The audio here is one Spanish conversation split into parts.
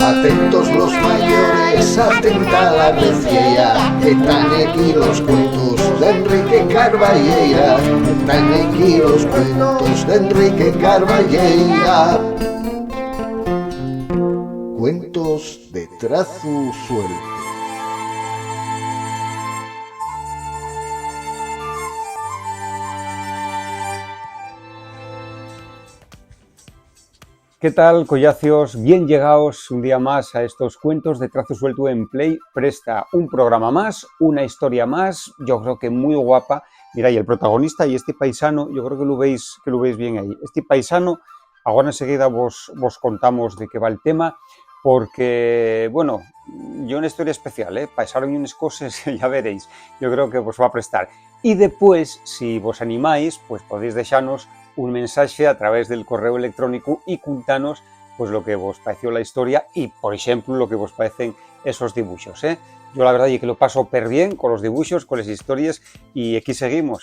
Atentos los mayores, atenta la audiencia, que están aquí los cuentos de Enrique Carballeira. Están aquí los cuentos de Enrique Carballeira. Cuentos de trazo suelto. ¿Qué tal, collacios? Bien llegados un día más a estos cuentos de trazo suelto en Play Presta. Un programa más, una historia más, yo creo que muy guapa. Mira, y el protagonista y este paisano, yo creo que lo veis bien ahí. Este paisano, ahora enseguida vos contamos de qué va el tema, porque, bueno, yo una historia especial, pasaron unas cosas, ya veréis, yo creo que vos va a prestar. Y después, si vos animáis, pues podéis dejarnos un mensaje a través del correo electrónico y contanos pues lo que vos pareció la historia y, por ejemplo, lo que vos parecen esos dibujos. Yo la verdad es que lo paso per bien con los dibujos, con las historias y aquí seguimos.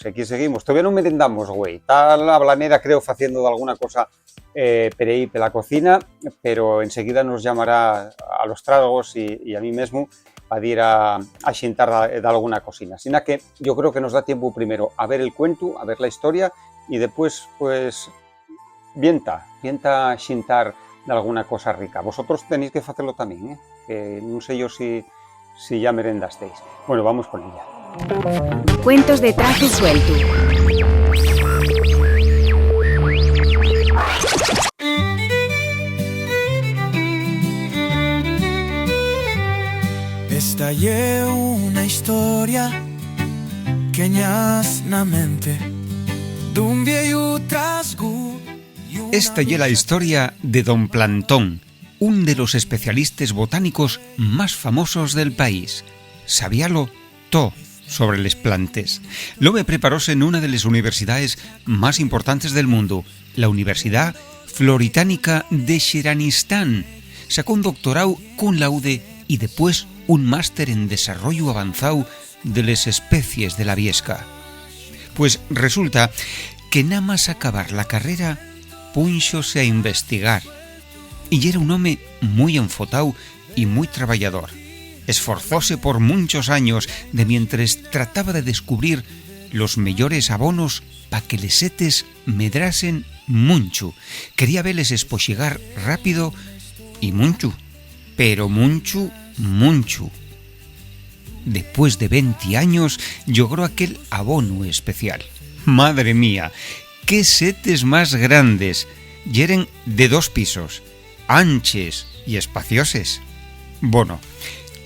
Todavía no merendamos, güey. Está la blanera, creo, haciendo de alguna cosa per ahí, per la cocina, pero enseguida nos llamará a los tragos y a mí mismo para ir a xintar de alguna cocina. Así que yo creo que nos da tiempo primero a ver el cuento, a ver la historia y después, pues, vienta xintar de alguna cosa rica. Vosotros tenéis que hacerlo también, que no sé yo si ya merendasteis. Bueno, vamos con ella. Cuentos de trazo suelto. Esta es una historia que ñas na mente d'un viejo trasgo. Esta es la historia de Don Plantón, un de los especialistas botánicos más famosos del país. Sabíalo todo sobre les plantes. L'home preparóse en una de las universidades más importantes del mundo, la Universidad Floritánica de Xeranistán. Sacó un doctorado cum laude y después un máster en desarrollo avanzado de las especies de la Viesca. Pues resulta que nada más acabar la carrera, punxose a investigar. Y era un home muy enfotado y muy trabajador. Esforzóse por muchos años de mientras trataba de descubrir los mejores abonos pa' que les setes medrasen munchu. Quería verles espoxigar rápido y munchu, pero munchu. Después de 20 años logró aquel abono especial. Madre mía, qué setes más grandes. Yeren de 2 pisos, anches y espacioses. Bueno,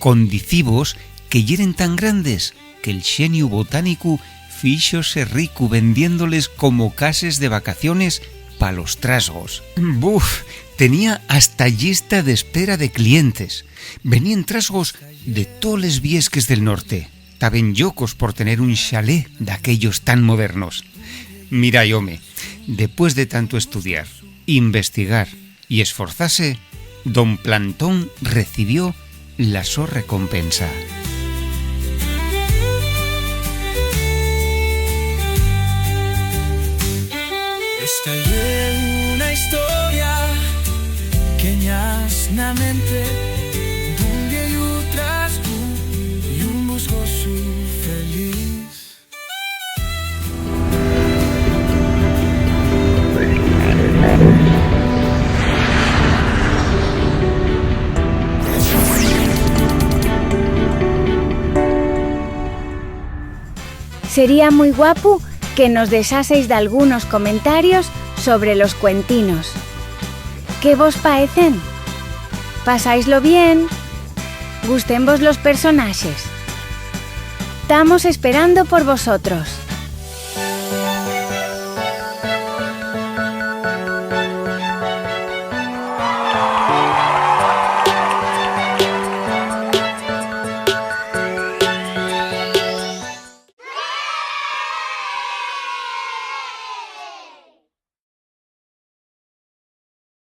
condicibos que yeren tan grandes que el xenio botánico fíxose rico vendiéndoles como cases de vacaciones pa' los trasgos. Buf, tenía hasta lista de espera de clientes. Venían trasgos de todos les viesques del norte. Taben yocos por tener un chalet de aquellos tan modernos. Mira, home, después de tanto estudiar, investigar y esforzarse, Don Plantón recibió la so recompensa. Esta es una historia que ñas na mente d'un viejo trasgo y un musgo su feliz. Sería muy guapo que nos dejaseis de algunos comentarios sobre los cuentinos. ¿Qué vos parecen? ¿Pasáislo bien? ¿Gusten vos los personajes? Estamos esperando por vosotros.